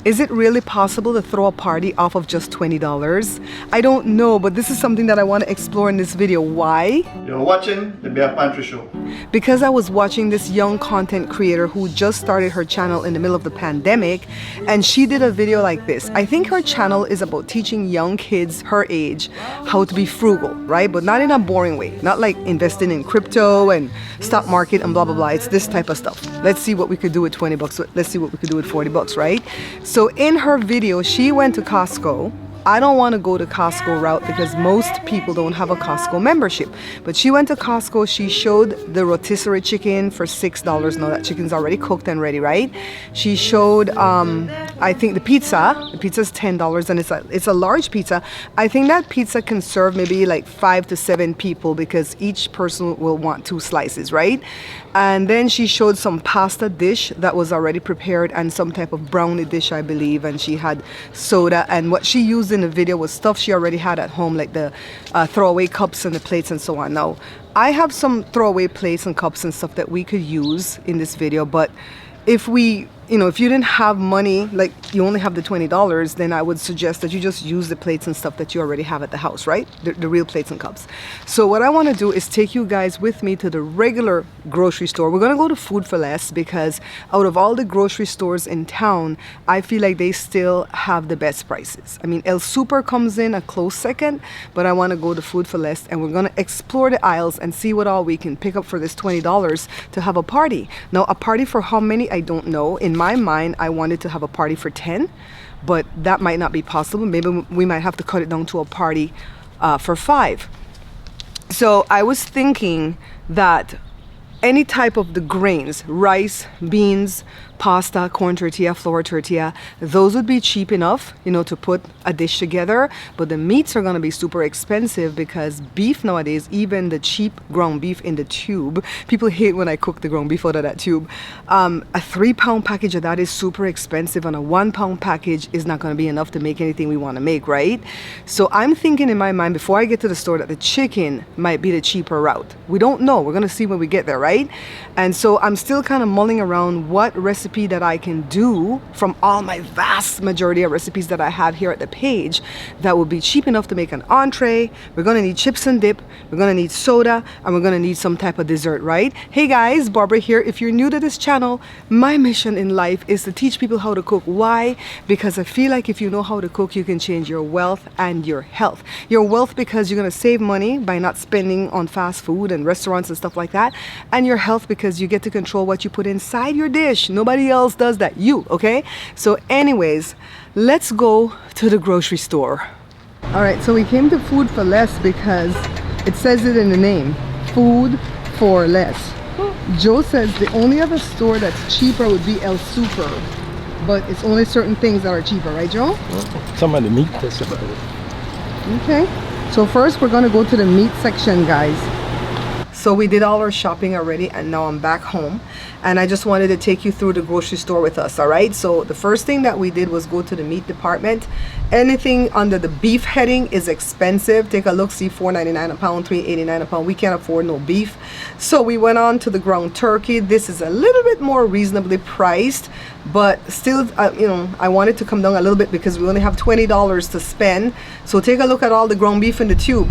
Is it really possible to throw a party off of just $20? I don't know, but this is something that I want to explore in this video. Why? You're watching the Bare Pantry Show. Because I was watching this young content creator who just started her channel in the middle of the pandemic, and she did a video like this. I think her channel is about teaching young kids her age how to be frugal, right? But not in a boring way. Not like investing in crypto and stock market and blah, blah, blah. It's this type of stuff. Let's see what we could do with 20 bucks. Let's see what we could do with 40 bucks, right? So in her video, she went to Costco. I don't want to go the Costco route because most people don't have a Costco membership. But she went to Costco. She showed the rotisserie chicken for $6. Now that chicken's already cooked and ready, right? She showed, I think the pizza. The pizza's $10 and it's a large pizza. I think that pizza can serve maybe like 5 to 7 people because each person will want 2 slices, right? And then she showed some pasta dish that was already prepared and some type of brownie dish, I believe. And she had soda, and what she used in the video was stuff she already had at home, like the throwaway cups and the plates and so on. Now, I have some throwaway plates and cups and stuff that we could use in this video, but if we, if you didn't have money, like you only have the $20, then I would suggest that you just use the plates and stuff that you already have at the house, right? The real plates and cups. So what I want to do is take you guys with me to the regular grocery store. We're going to go to Food for Less because out of all the grocery stores in town, I feel like they still have the best prices. I mean, El Super comes in a close second, but I want to go to Food for Less and we're going to explore the aisles and see what all we can pick up for this $20 to have a party. Now, a party for how many? I don't know. In my mind, I wanted to have a party for 10, but that might not be possible. Maybe we might have to cut it down to a party for 5. So I was thinking that any type of the grains, rice, beans, pasta, corn tortilla, flour tortilla, those would be cheap enough, to put a dish together. But the meats are going to be super expensive because beef nowadays, even the cheap ground beef in the tube, people hate when I cook the ground beef out of that tube. A 3-pound package of that is super expensive, and a 1-pound package is not going to be enough to make anything we want to make, right? So I'm thinking in my mind before I get to the store that the chicken might be the cheaper route. We don't know. We're going to see when we get there, right? And so I'm still kind of mulling around what recipe that I can do from all my vast majority of recipes that I have here at the page that would be cheap enough to make an entree. We're going to need chips and dip, we're going to need soda, and we're going to need some type of dessert, right? Hey guys, Barbara here. If you're new to this channel, my mission in life is to teach people how to cook. Why? Because I feel like if you know how to cook, you can change your wealth and your health. Your wealth because you're going to save money by not spending on fast food and restaurants and stuff like that, and your health because you get to control what you put inside your dish. Nobody else does that, you, okay? So anyways, let's go to the grocery store. All right, so we came to Food for Less because it says it in the name, Food for Less. Joe says the only other store that's cheaper would be El Super, but it's only certain things that are cheaper, right, Joe? Some of the meat, that's about it. Okay, so first we're gonna go to the meat section, guys. So we did all our shopping already, and now I'm back home, and I just wanted to take you through the grocery store with us. All right, so the first thing that we did was go to the meat department. Anything under the beef heading is expensive. Take a look, see, $4.99 a pound, $3.89 a pound. We can't afford no beef, so we went on to the ground turkey. This is a little bit more reasonably priced, but still, I wanted to come down a little bit because we only have $20 to spend. So take a look at all the ground beef in the tube.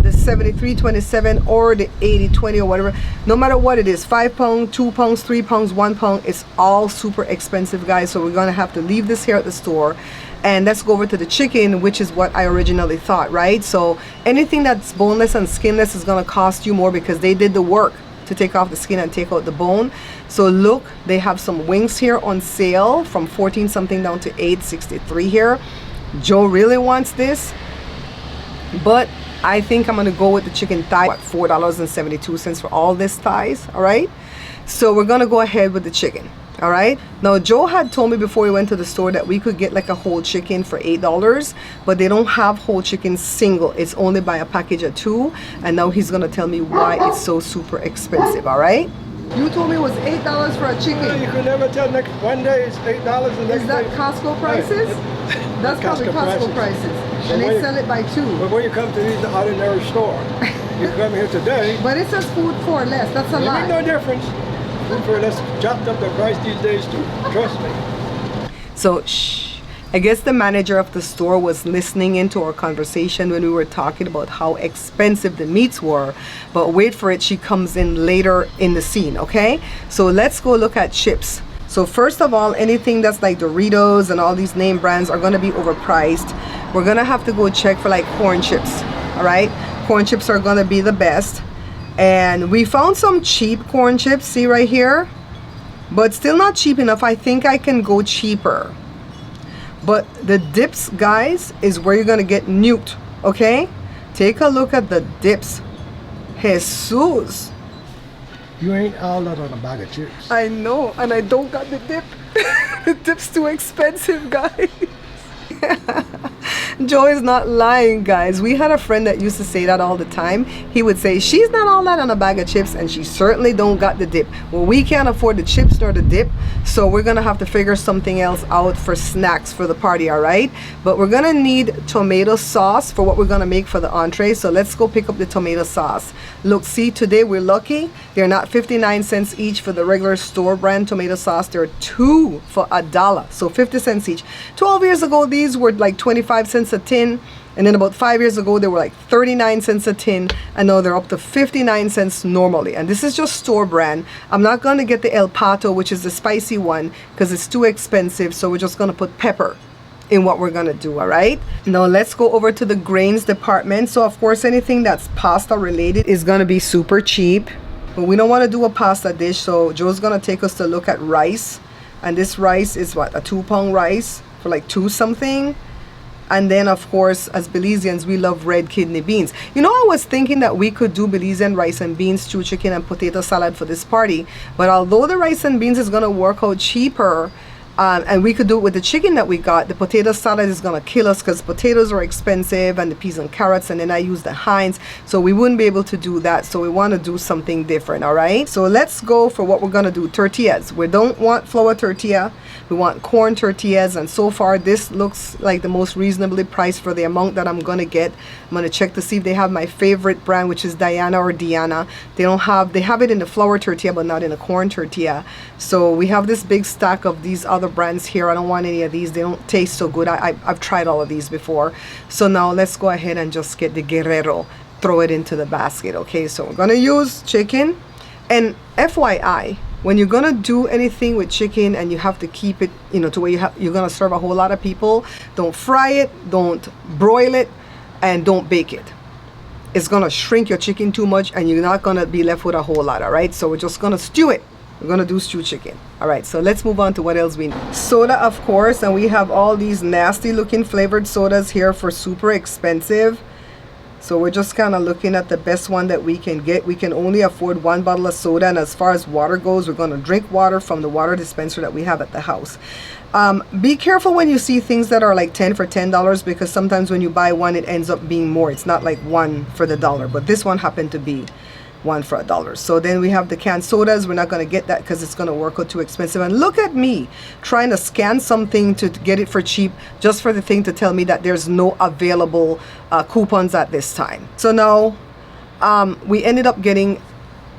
The 73.27 or the 80.20 or whatever, no matter what it is, 5 pounds, 2 pounds, 3 pounds, 1 pound, it's all super expensive, guys. So we're gonna have to leave this here at the store, and let's go over to the chicken, which is what I originally thought, right? So anything that's boneless and skinless is gonna cost you more because they did the work to take off the skin and take out the bone. So look, they have some wings here on sale from 14 something down to $8.63 here. Joe really wants this, but I think I'm gonna go with the chicken thigh at $4.72 for all this thighs. All right, so we're gonna go ahead with the chicken. All right, now Joe had told me before we went to the store that we could get like a whole chicken for $8, but they don't have whole chicken single. It's only by a package of 2, and now he's gonna tell me why it's so super expensive. All right, you told me it was $8 for a chicken. Well, you can never tell. Next one day it's $8, the next Is that day Costco prices? That's probably Costco prices. And they sell it by 2. But when you come to these ordinary store, you come here today. But it says Food for Less. That's a lie. It makes no difference. Food for Less chopped up the price these days too. Trust me. So shh. I guess the manager of the store was listening into our conversation when we were talking about how expensive the meats were. But wait for it, she comes in later in the scene, okay? So let's go look at chips. So first of all, anything that's like Doritos and all these name brands are gonna be overpriced. We're gonna have to go check for like corn chips, all right? Corn chips are gonna be the best. And we found some cheap corn chips, see right here? But still not cheap enough. I think I can go cheaper. But the dips, guys, is where you're gonna get nuked, okay? Take a look at the dips. Jesus. You ain't all that on a bag of chips. I know, and I don't got the dip. The dip's too expensive, guys. Joe is not lying, guys. We had a friend that used to say that all the time. He would say, she's not all that on a bag of chips, and she certainly don't got the dip. Well, we can't afford the chips nor the dip, so we're gonna have to figure something else out for snacks for the party, all right? But we're gonna need tomato sauce for what we're gonna make for the entree, so let's go pick up the tomato sauce. Look, see, today we're lucky. They're not 59 cents each for the regular store brand tomato sauce. They're 2 for $1, so 50 cents each. 12 years ago, these were like 25 cents a tin, and then about 5 years ago they were like 39 cents a tin, and now they're up to 59 cents normally. And this is just store brand. I'm not going to get the El Pato, which is the spicy one, because it's too expensive, so we're just going to put pepper in what we're gonna do. All right, now let's go over to the grains department. So of course anything that's pasta related is gonna be super cheap, but we don't want to do a pasta dish, so Joe's gonna take us to look at rice. And this rice is what, a 2-pound rice for like 2 something. And then of course, as Belizeans, we love red kidney beans. You know, I was thinking that we could do Belizean rice and beans, stew chicken and potato salad for this party, but although the rice and beans is gonna work out cheaper, and we could do it with the chicken that we got, the potato salad is gonna kill us because potatoes are expensive, and the peas and carrots, and then I use the Heinz, so we wouldn't be able to do that. So we want to do something different. All right, so let's go for what we're gonna do. Tortillas. We don't want flour tortilla, we want corn tortillas, and so far this looks like the most reasonably priced for the amount that I'm gonna get. I'm gonna check to see if they have my favorite brand, which is Diana or Diana. They have it in the flour tortilla but not in a corn tortilla. So we have this big stack of these other brands here. I don't want any of these. They don't taste so good. I've tried all of these before. So now let's go ahead and just get the Guerrero, throw it into the basket. Okay, so we're gonna use chicken. And FYI, when you're gonna do anything with chicken and you have to keep it, you know, to where you're gonna serve a whole lot of people, don't fry it, don't broil it, and don't bake it. It's gonna shrink your chicken too much and you're not gonna be left with a whole lot. All right, so we're just gonna stew it. We're gonna do stew chicken. All right, so let's move on to what else we need. Soda, of course, and we have all these nasty looking flavored sodas here for super expensive. So we're just kind of looking at the best one that we can get. We can only afford 1 bottle of soda, and as far as water goes, we're gonna drink water from the water dispenser that we have at the house. Be careful when you see things that are like 10 for $10, because sometimes when you buy one, it ends up being more. It's not like 1 for the dollar, but this one happened to be 1 for $1. So then we have the canned sodas. We're not going to get that because it's going to work out too expensive. And look at me trying to scan something to get it for cheap, just for the thing to tell me that there's no available coupons at this time. So now we ended up getting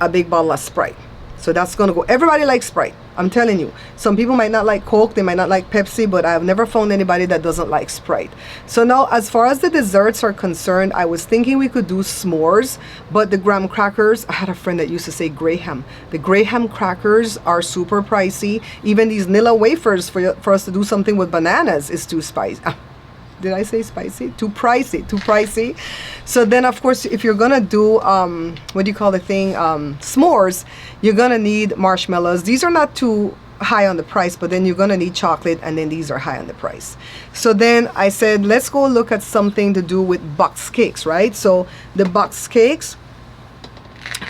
a big bottle of Sprite. So that's going to go. Everybody likes Sprite. I'm telling you. Some people might not like Coke. They might not like Pepsi, but I've never found anybody that doesn't like Sprite. So now, as far as the desserts are concerned, I was thinking we could do s'mores, but the graham crackers, I had a friend that used to say Graham. The Graham crackers are super pricey. Even these Nilla wafers for us to do something with bananas is too spicy. Did I say spicy? Too pricey. So then, of course, if you're gonna do what do you call the thing, s'mores, you're gonna need marshmallows. These are not too high on the price, but then you're gonna need chocolate, and then these are high on the price. So then I said, let's go look at something to do with box cakes, right? So the box cakes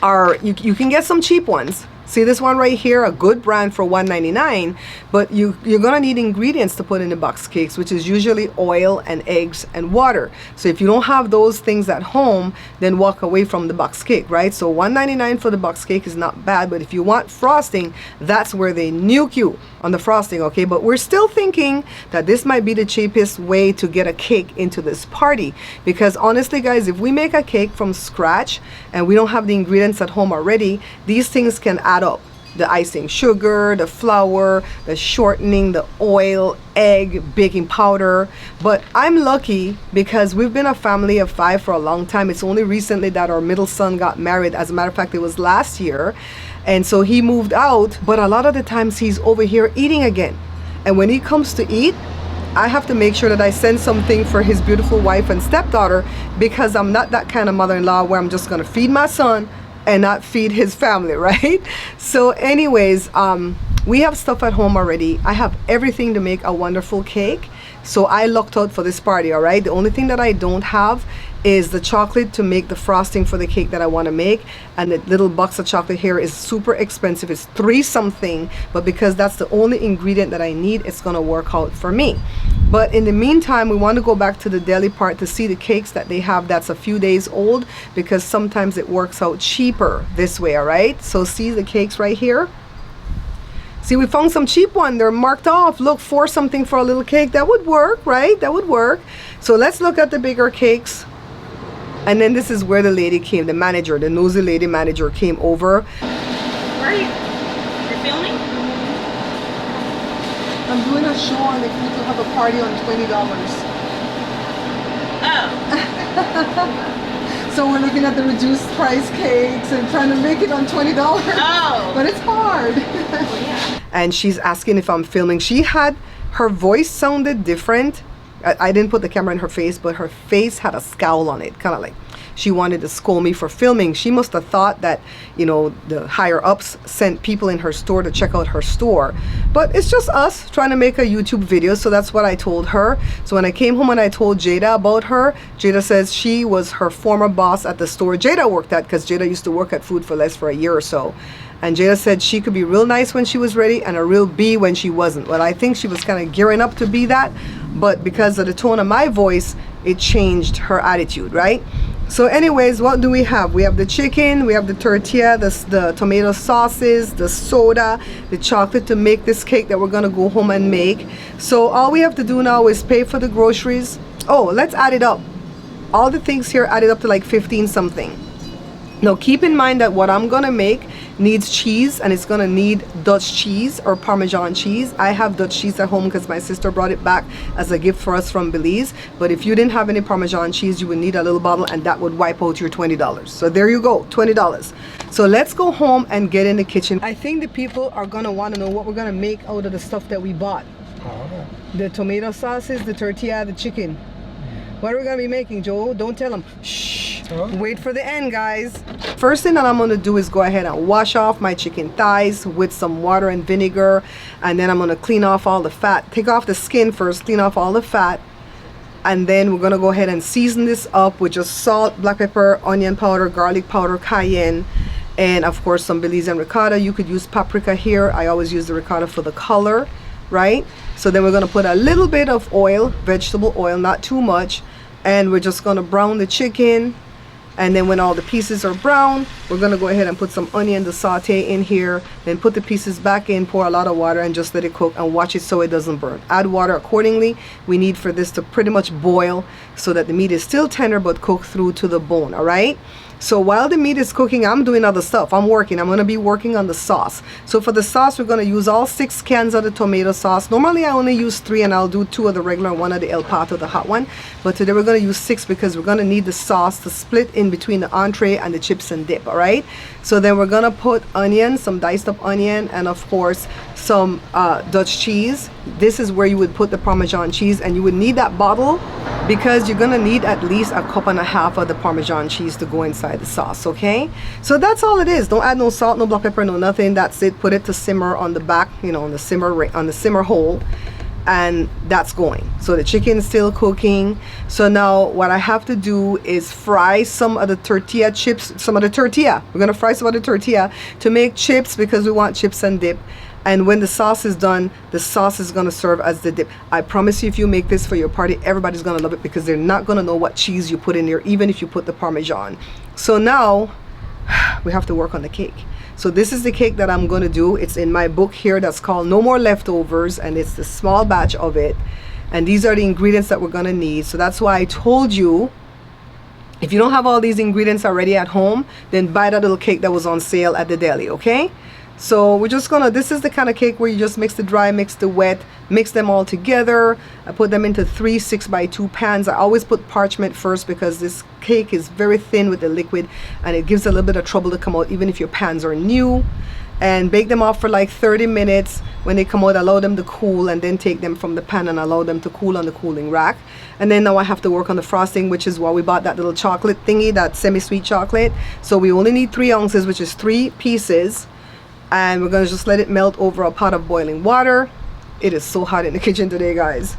are, you can get some cheap ones. See this one right here, a good brand for $1.99, but you're gonna need ingredients to put in the box cakes, which is usually oil and eggs and water. So if you don't have those things at home, then walk away from the box cake, right? So $1.99 for the box cake is not bad, but if you want frosting, that's where they nuke you on the frosting, okay? But we're still thinking that this might be the cheapest way to get a cake into this party, because honestly, guys, if we make a cake from scratch and we don't have the ingredients at home already, these things can add up. the icing sugar, the flour, the shortening, the oil, egg, baking powder. But I'm lucky because we've been a family of 5 for a long time. It's only recently that our middle son got married. As a matter of fact, it was last year. And so he moved out, but a lot of the times he's over here eating again. And when he comes to eat, I have to make sure that I send something for his beautiful wife and stepdaughter, because I'm not that kind of mother-in-law where I'm just gonna feed my son and not feed his family, right? So anyways, we have stuff at home already. I have everything to make a wonderful cake. So I lucked out for this party, all right? The only thing that I don't have is the chocolate to make the frosting for the cake that I want to make. And the little box of chocolate here is super expensive. It's 3 something, but because that's the only ingredient that I need, it's gonna work out for me. But in the meantime, we want to go back to the deli part to see the cakes that they have that's a few days old, because sometimes it works out cheaper this way, all right? So see the cakes right here? See, we found some cheap one. They're marked off. Look, 4 something for a little cake. That would work, right? That would work. So let's look at the bigger cakes. And then this is where the lady came, the manager, the nosy lady manager came over. Where are you? You're filming? I'm doing a show and they need to have a party on $20. Oh. So we're looking at the reduced price cakes and trying to make it on $20. Oh. But it's hard. Well, yeah. And she's asking if I'm filming. Her voice sounded different. I didn't put the camera in her face, but her face had a scowl on it, kind of like she wanted to scold me for filming. She must have thought that, you know, the higher ups sent people in her store to check out her store. But it's just us trying to make a YouTube video, so that's what I told her. So when I came home and I told Jada about her, Jada says she was her former boss at the store Jada worked at, because Jada used to work at Food for Less for a year or so. And Jada said she could be real nice when she was ready and a real B when she wasn't. Well, I think she was kind of gearing up to be that, but because of the tone of my voice, it changed her attitude, right? So anyways, what do we have? We have the chicken, we have the tortilla, the tomato sauces, the soda, the chocolate to make this cake that we're gonna go home and make. So all we have to do now is pay for the groceries. Oh, let's add it up. All the things here added up to like 15 something. Now keep in mind that what I'm gonna make needs cheese, and it's gonna need Dutch cheese or Parmesan cheese. I have Dutch cheese at home because my sister brought it back as a gift for us from Belize. But if you didn't have any Parmesan cheese, you would need a little bottle, and that would wipe out your $20. So there you go, $20. So let's go home and get in the kitchen. I think the people are gonna want to know what we're gonna make out of the stuff that we bought. The tomato sauces, the tortilla, the chicken. What are we gonna be making, Joe? Don't tell them. Shh. Wait for the end, guys. First thing that I'm gonna do is go ahead and wash off my chicken thighs with some water and vinegar, and then I'm gonna clean off all the fat. Take off the skin first, clean off all the fat, and then we're gonna go ahead and season this up with just salt, black pepper, onion powder, garlic powder, cayenne, and of course some Belizean ricotta. You could use paprika here. I always use the ricotta for the color, right? So then we're gonna put a little bit of oil, vegetable oil, not too much, and we're just gonna brown the chicken. And then when all the pieces are brown, we're gonna go ahead and put some onion to saute in here, then put the pieces back in, pour a lot of water, and just let it cook and watch it so it doesn't burn. Add water accordingly. We need for this to pretty much boil so that the meat is still tender but cooked through to the bone, all right? So while the meat is cooking, I'm doing other stuff. I'm gonna be working on the sauce. So for the sauce, we're gonna use all 6 cans of the tomato sauce. Normally I only use 3, and I'll do 2 of the regular, 1 of the El Pato, the hot one. But today we're gonna use 6 because we're gonna need the sauce to split in between the entree and the chips and dip, all right? So then we're gonna put onion, some diced up onion, and of course some Dutch cheese. This is where you would put the Parmesan cheese, and you would need that bottle because you're gonna need at least a cup and a half of the Parmesan cheese to go inside the sauce, okay? So that's all it is. Don't add no salt, no black pepper, no nothing. That's it. Put it to simmer on the back, you know, on the simmer hole, and that's going. So the chicken's still cooking. So now what I have to do is fry some of the tortilla chips, some of the tortilla. We're gonna fry some of the tortilla to make chips because we want chips and dip. And when the sauce is done, the sauce is gonna serve as the dip. I promise you, if you make this for your party, everybody's gonna love it because they're not gonna know what cheese you put in there, even if you put the Parmesan. So now we have to work on the cake. So this is the cake that I'm gonna do. It's in my book here that's called No More Leftovers, and it's the small batch of it. And these are the ingredients that we're gonna need. So that's why I told you, if you don't have all these ingredients already at home, then buy that little cake that was on sale at the deli, okay? So we're just gonna, this is the kind of cake where you just mix the dry, mix the wet, mix them all together. I put them into 3 6x2 pans. I always put parchment first because this cake is very thin with the liquid and it gives a little bit of trouble to come out even if your pans are new. And bake them off for like 30 minutes. When they come out, allow them to cool and then take them from the pan and allow them to cool on the cooling rack. And then now I have to work on the frosting, which is why we bought that little chocolate thingy, that semi-sweet chocolate. So we only need 3 ounces, which is 3 pieces. And we're gonna just let it melt over a pot of boiling water. It is so hot in the kitchen today, guys.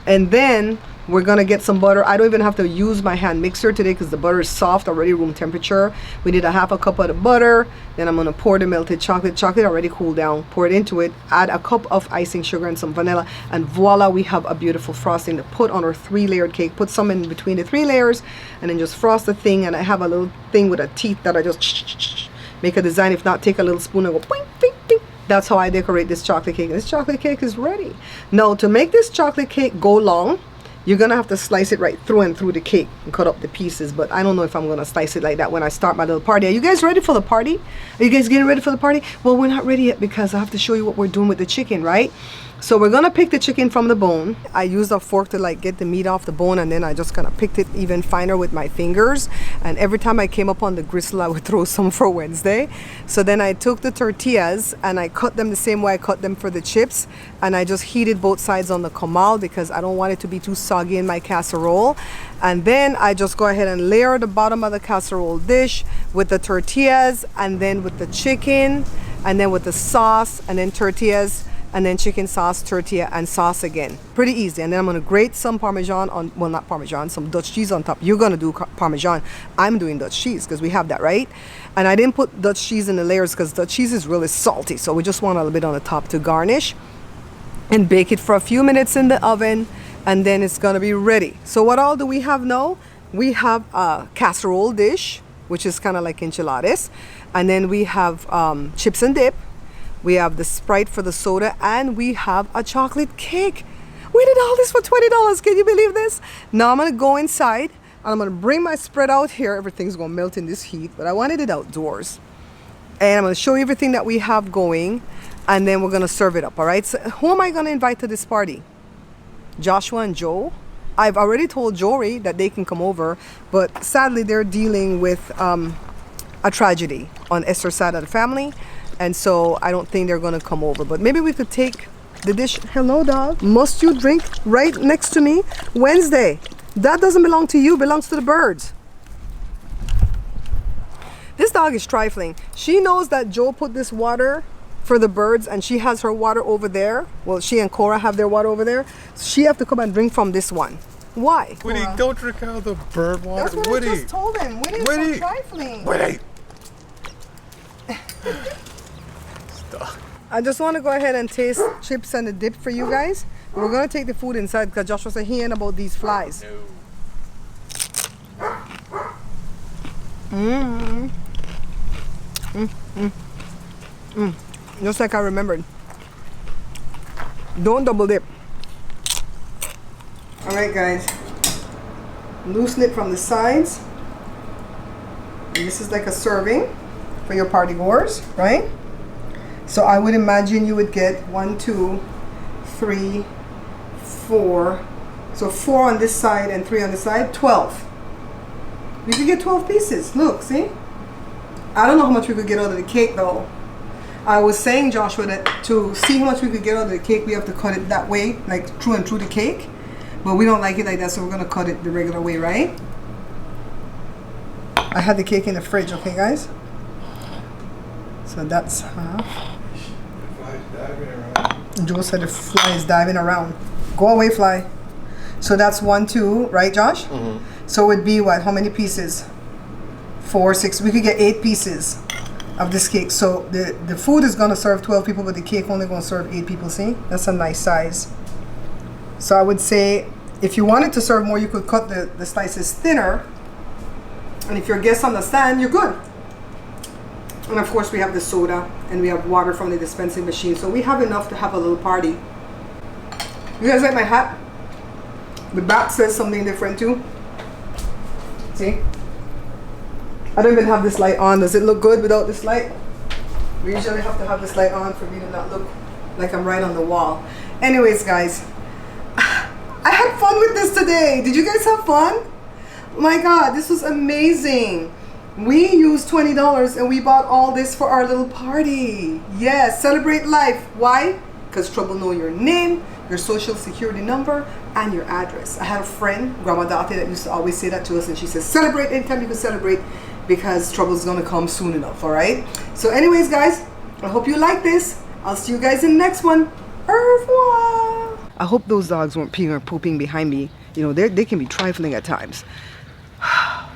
And then we're gonna get some butter. I don't even have to use my hand mixer today because the butter is soft already, room temperature. We need a half a cup of the butter. Then I'm gonna pour the melted chocolate. Chocolate already cooled down. Pour it into it. Add a cup of icing sugar and some vanilla, and voila, we have a beautiful frosting to put on our 3-layered cake. Put some in between the 3 layers, and then just frost the thing. And I have a little thing with a teeth that I just make a design. If not, take a little spoon and go boing, bing, bing. That's how I decorate this chocolate cake. And this chocolate cake is ready. Now, to make this chocolate cake go long, you're gonna have to slice it right through and through the cake and cut up the pieces. But I don't know if I'm gonna slice it like that when I start my little party. Are you guys ready for the party? Are you guys getting ready for the party? Well, we're not ready yet because I have to show you what we're doing with the chicken, right? So we're gonna pick the chicken from the bone. I used a fork to like get the meat off the bone, and then I just kind of picked it even finer with my fingers. And every time I came up on the gristle, I would throw some for Wednesday. So then I took the tortillas and I cut them the same way I cut them for the chips, and I just heated both sides on the comal because I don't want it to be too soggy in my casserole. And then I just go ahead and layer the bottom of the casserole dish with the tortillas, and then with the chicken, and then with the sauce, and then tortillas, and then chicken sauce, tortilla, and sauce again. Pretty easy. And then I'm gonna grate some Parmesan on, well, not Parmesan, some Dutch cheese on top. You're gonna do Parmesan. I'm doing Dutch cheese because we have that, right? And I didn't put Dutch cheese in the layers because Dutch cheese is really salty. So we just want a little bit on the top to garnish. And bake it for a few minutes in the oven, and then it's gonna be ready. So what all do we have now? We have a casserole dish, which is kind of like enchiladas. And then we have chips and dip. We have the Sprite for the soda, and we have a chocolate cake. We did all this for $20. Can you believe this? Now I'm gonna go inside and I'm gonna bring my spread out here. Everything's gonna melt in this heat, but I wanted it outdoors. And I'm gonna show you everything that we have going, and then we're gonna serve it up, all right? So who am I gonna invite to this party? Joshua and Joe. I've already told Jory that they can come over, but sadly they're dealing with a tragedy on Esther's side of the family. And so I don't think they're gonna come over, but maybe we could take the dish. Hello, dog. Must you drink right next to me? Wednesday. That doesn't belong to you, belongs to the birds. This dog is trifling. She knows that Joe put this water for the birds, and she has her water over there. Well, she and Cora have their water over there. So she have to come and drink from this one. Why? Woody, Cora? don't drink out of the bird water. That's what Woody. I just told him. Woody's Woody. so trifling. Woody. I just want to go ahead and taste chips and the dip for you guys. We're going to take the food inside because Joshua said he ain't about these flies. Just like I remembered. Don't double dip. Alright guys. Loosen it from the sides. And this is like a serving for your party goers, right? So I would imagine you would get 1, 2, 3, 4. So 4 on this side and 3 on this side, 12. You could get 12 pieces. Look, see? I don't know how much we could get out of the cake though. I was saying, Joshua, that to see how much we could get out of the cake, we have to cut it that way, like through and through the cake. But we don't like it like that, so we're gonna cut it the regular way, right? I had the cake in the fridge, okay guys? So that's half. Joe said the fly is diving around. Go away, fly. So that's 1, 2, right, Josh? Mm-hmm. So it would be what? How many pieces? 4, 6. We could get 8 pieces of this cake. So the food is gonna serve 12 people, but the cake only gonna serve 8 people. See? That's a nice size. So I would say if you wanted to serve more, you could cut the slices thinner. And if your guests understand, you're good. And of course we have the soda and we have water from the dispensing machine. So we have enough to have a little party. You guys like my hat? The back says something different too. See? I don't even have this light on. Does it look good without this light? We usually have to have this light on for me to not look like I'm right on the wall. Anyways, guys, I had fun with this today. Did you guys have fun? My God, this was amazing. We used $20 and we bought all this for our little party. Yes, celebrate life. Why? Because Trouble know your name, your social security number, and your address. I had a friend, Grandma Dottie, that used to always say that to us, and she says, celebrate anytime you can celebrate, because trouble's gonna come soon enough, all right? So anyways, guys, I hope you like this. I'll see you guys in the next one. Au revoir. I hope those dogs weren't peeing or pooping behind me. You know, they can be trifling at times. Yeah,